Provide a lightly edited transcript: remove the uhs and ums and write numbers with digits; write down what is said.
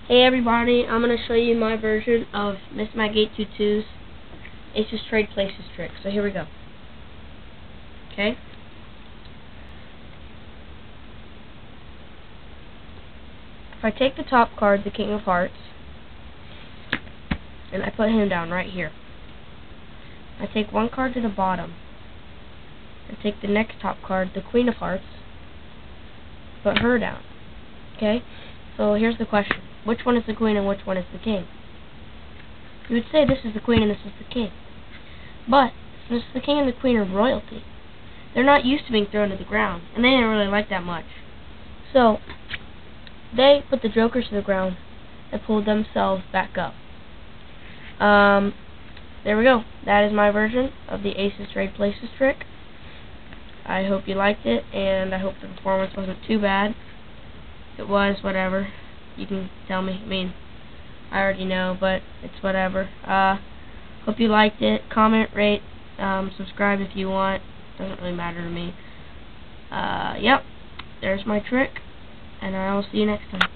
Hey everybody, I'm going to show you my version of Miss Mag 822's Aces Trade Places trick. So here we go. Okay? If I take the top card, the King of Hearts, and I put him down right here. I take one card to the bottom. I take the next top card, the Queen of Hearts, put her down. Okay? So here's the question. Which one is the Queen and which one is the King? You would say this is the Queen and this is the King. But, since the King and the Queen are royalty, they're not used to being thrown to the ground, and they didn't really like that much. So, they put the jokers to the ground and pulled themselves back up. There we go. That is my version of the Aces Trade Places trick. I hope you liked it, and I hope the performance wasn't too bad. If it was, whatever. You can tell me. I mean, I already know, but it's whatever. Hope you liked it. Comment, rate, subscribe if you want. Doesn't really matter to me. Yep. There's my trick, and I will see you next time.